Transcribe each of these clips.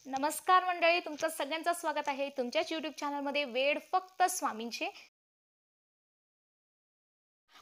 नमस्कार मंडळी, तुमचं सगळ्यांचं स्वागत आहे तुमच्याच यूट्यूब चॅनलमध्ये वेळ फक्त स्वामींचे.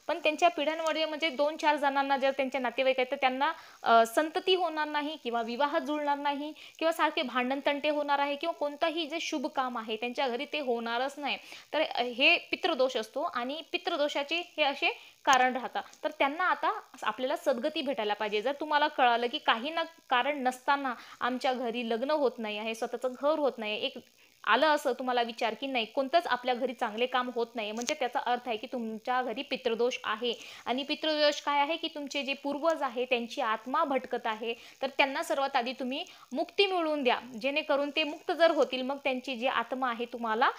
पण त्यांच्या पिढ्यांमध्ये म्हणजे 2-4 जणांना जर त्यांचे नातेवाईक आहेत तर त्यांना संतती होणार नाही किंवा विवाह जुळणार नाही किंवा सारखे भांडण तंटे होणार आहे किंवा कोणताही जे शुभ काम आहे त्यांच्या घरी ते होणारच नाही. तर हे पितृदोष असतो आणि पितृदोषाचे हे असे कारण राहतात. तर त्यांना आता आपल्याला सद्गती भेटायला पाहिजे. जर तुम्हाला कळालं की काही ना कारण नसताना आमच्या घरी लग्न होत नाही आहे, स्वतःचं घर होत नाही, एक आलं असं तुम्हाला विचार की नाही कोणतंच आपल्या घरी चांगले काम होत नाही, म्हणजे त्याचा अर्थ आहे की तुमच्या घरी पितृदोष आहे. आणि पितृदोष काय आहे की तुमचे जे पूर्वज आहे त्यांची आत्मा भटकत आहे. तर त्यांना सर्वात आधी तुम्ही मुक्ती मिळवून द्या, जेणेकरून ते मुक्त जर होतील मग त्यांची जी आत्मा आहे तुम्हाला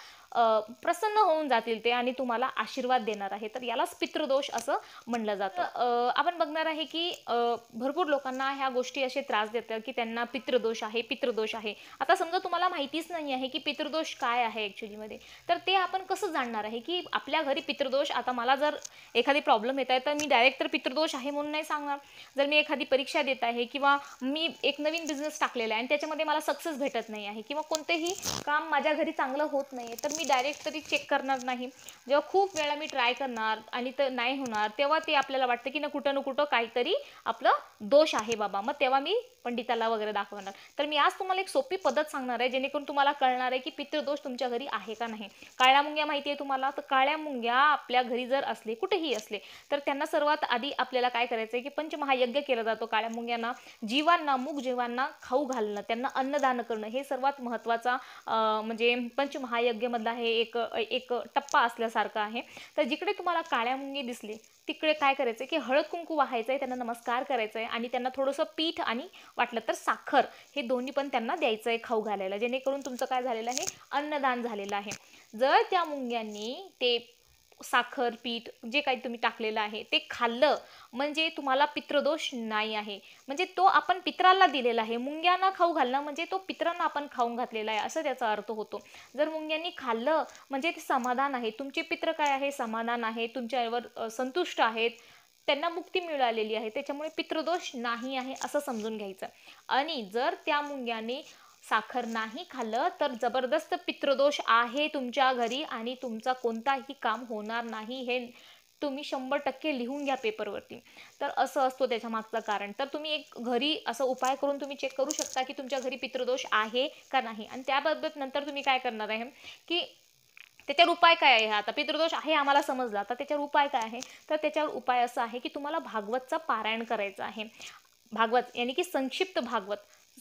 प्रसन्न होऊन जातील ते आणि तुम्हाला आशीर्वाद देणार आहे. तर यालाच पितृदोष असं म्हणलं जातं. आपण बघणार आहे की भरपूर लोकांना ह्या गोष्टी असे त्रास देतात की त्यांना पितृदोष आहे, पितृदोष आहे. आता समजा तुम्हाला माहितीच नाही आहे की पितृदोष काय आहे ॲक्च्युलीमध्ये, तर ते आपण कसं जाणणार आहे की आपल्या घरी पितृदोष. आता मला जर एखादी प्रॉब्लेम येत आहे तर मी डायरेक्ट तर पितृदोष आहे म्हणून नाही सांगणार. जर मी एखादी परीक्षा देत आहे किंवा मी एक नवीन बिझनेस टाकलेला आहे आणि त्याच्यामध्ये मला सक्सेस भेटत नाही आहे किंवा कोणतेही काम माझ्या घरी चांगलं होत नाही आहे, तर मी डायरेक्ट तरी चेक करणार नाही. जेव्हा खूप वेळा मी ट्राय करणार आणि तर नाही होणार तेव्हा ते आपल्याला वाटतं की ना कुठं ना कुठं काहीतरी आपलं दोष आहे बाबा, मग तेव्हा मी पंडिताला वगैरे दाखवणार. तर मी आज तुम्हाला एक सोपी पद्धत सांगणार आहे जेणेकरून तुम्हाला कळणार आहे की पितृदोष तुमच्या घरी आहे का नाही. काळ्या मुंग्या माहिती आहे तुम्हाला, तर काळ्या मुंग्या आपल्या घरी जर असले कुठेही असले तर त्यांना सर्वात आधी आपल्याला काय करायचं आहे की पंचमहायज्ञ केला जातो. काळ्या मुंग्यांना, जीवांना, मूक जीवांना खाऊ घालणं, त्यांना अन्नदान करणं हे सर्वात महत्त्वाचा म्हणजे पंचमहायज्ञमधला हे एक एक टप्पा असल्यासारखं आहे. तर जिकडे तुम्हाला काळ्या मुंगी दिसले तिकडे काय करायचं की हळद कुंकू वाहायचं आहे, त्यांना नमस्कार करायचा आहे आणि त्यांना थोडंसं पीठ आणि वाटलं तर साखर हे दोन्ही पण त्यांना द्यायचं आहे खाऊ घालायला, जेणेकरून तुमचं काय झालेलं आहे, अन्नदान झालेलं आहे. जर त्या मुंग्यांनी ते साखर पीठ जे काही तुम्ही टाकलेलं आहे ते खाल्लं म्हणजे तुम्हाला पितृदोष नाही आहे. म्हणजे तो आपण पित्राला दिलेला आहे. मुंग्यांना खाऊ घालणं म्हणजे तो पित्रांना आपण खाऊन घातलेला आहे असं त्याचा अर्थ होतो. जर मुंग्यांनी खाल्लं म्हणजे ते समाधान आहे, तुमचे पित्र काय आहे, समाधान आहे, तुमच्यावर संतुष्ट आहेत, त्यांना मुक्ती मिळालेली आहे, त्याच्यामुळे पितृदोष नाही आहे असं समजून घ्यायचं. आणि जर त्या मुंग्याने साखर नाही खाल्लं तर जबरदस्त पितृदोष आहे तुमच्या घरी आणि तुमचा कोणताही काम होणार नाही. हे तुम्ही 100% लिहून घ्या पेपरवरती. तर असं असतो त्याच्या मागचं कारण. तर तुम्ही एक घरी असं उपाय करून तुम्ही चेक करू शकता की तुमच्या घरी पितृदोष आहे का नाही. आणि त्याबाबत नंतर तुम्ही काय करणार आहे की त्याच्यावर उपाय काय आहे. आता पितृदोष आहे आम्हाला समजला, तर त्याच्यावर उपाय काय आहे, तर त्याच्यावर उपाय असा आहे की तुम्हाला भागवतचं पारायण करायचं आहे. भागवत यानी की संक्षिप्त भागवत.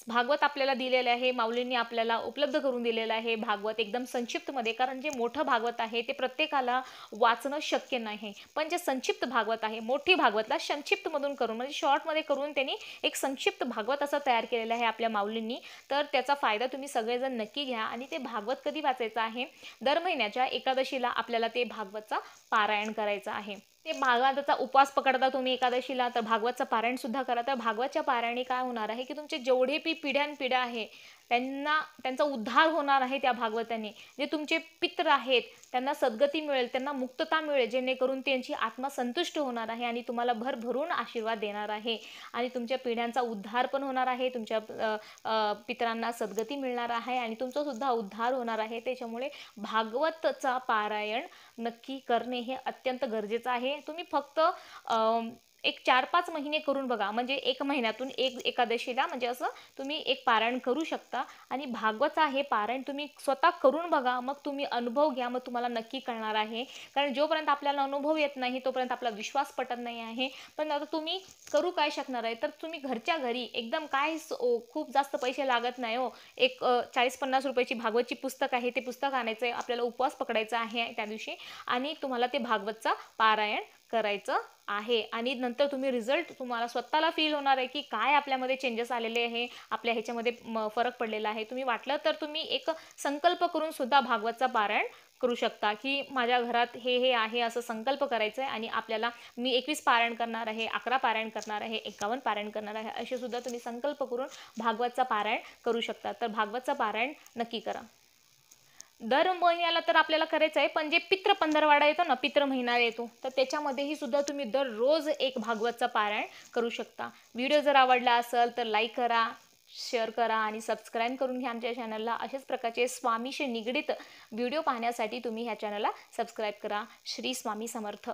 भागवत आपल्याला दिलेलं आहे, माऊलींनी आपल्याला उपलब्ध करून दिलेलं आहे भागवत एकदम संक्षिप्तमध्ये. कारण जे मोठं भागवत आहे ते प्रत्येकाला वाचणं शक्य नाही, पण जे संक्षिप्त भागवत आहे मोठी भागवतला संक्षिप्तमधून करून म्हणजे शॉर्टमध्ये करून त्यांनी एक संक्षिप्त भागवत असं तयार केलेलं आहे आपल्या माऊलींनी. तर त्याचा फायदा तुम्ही सगळेजण नक्की घ्या. आणि ते भागवत कधी वाचायचं आहे, दर महिन्याच्या एकादशीला आपल्याला ते भागवतचा पारायण करायचं आहे. ते भागवताचा उपवास पकडता तुम्ही एकादशीला तर भागवतचं पारायण सुद्धा करा. तर भागवतच्या पारायणी काय होणार आहे की तुमचे जेवढे पिढ्यानपिढ्या आहे त्यांचा उद्धार होणार आहे त्या भागवताने. जे तुमचे पित्र आहेत त्यांना सद्गती मिळेल, त्यांना मुक्तता मिळेल, जेणेकरून त्यांची आत्मा संतुष्ट होणार आहे आणि तुम्हाला भरभरून आशीर्वाद देणार आहे. आणि तुमच्या पिढ्यांचा उद्धार पण होणार आहे, तुमच्या पितरांना सद्गती मिळणार आहे आणि तुमचा सुद्धा उद्धार होणार आहे. त्याच्यामुळे भागवतचा पारायण नक्की करणे हे अत्यंत गरजेचं आहे. तुम्ही फक्त एक 4-5 महिने करून बघा, म्हणजे 1 महिन्यातून एक एकादशीला म्हणजे असं तुम्ही एक पारायण करू शकता. आणि भागवतचा हे पारायण तुम्ही स्वतः करून बघा, मग तुम्ही अनुभव घ्या, मग तुम्हाला नक्की कळणार आहे. कारण जोपर्यंत आपल्याला अनुभव येत नाही तोपर्यंत आपला विश्वास पटत नाही आहे. पण आता तुम्ही करू काय शकणार आहे, तर तुम्ही घरच्या घरी एकदम काय खूप जास्त पैसे लागत नाही हो, एक 40-50 रुपयाची भागवतची पुस्तक आहे, ते पुस्तक आणायचं आहे, आपल्याला उपवास पकडायचा आहे त्या दिवशी आणि तुम्हाला ते भागवतचा पारायण करायचं आहे. आणि नंतर तुम्ही रिझल्ट तुम्हाला स्वतःला फील होणार आहे की काय आपल्यामध्ये चेंजेस आलेले आहे, आपल्या ह्याच्यामध्ये फरक पडलेला आहे. तुम्ही वाटलं तर तुम्ही एक संकल्प करून सुद्धा भागवतचा पारायण करू शकता की माझ्या घरात हे आहे असं संकल्प करायचं आहे आणि आपल्याला मी 21 पारायण करणार आहे, 11 पारायण करणार आहे, 51 पारायण करणार आहे, असे सुद्धा तुम्ही संकल्प करून भागवतचा पारायण करू शकता. तर भागवतचा पारायण नक्की करा. दर महिन्याला तर आपल्याला करायचं आहे, पण जे पितृ पंधरवाडा येतो ना, पितृ महिना येतो, तर त्याच्यामध्येही सुद्धा तुम्ही दररोज एक भागवतचा पारायण करू शकता. व्हिडिओ जर आवडला असेल तर लाईक करा, शेअर करा आणि सबस्क्राईब करून घ्या आमच्या चॅनलला. अशाच प्रकारचे स्वामीशी निगडीत व्हिडिओ पाहण्यासाठी तुम्ही ह्या चॅनलला सबस्क्राईब करा. श्री स्वामी समर्थ.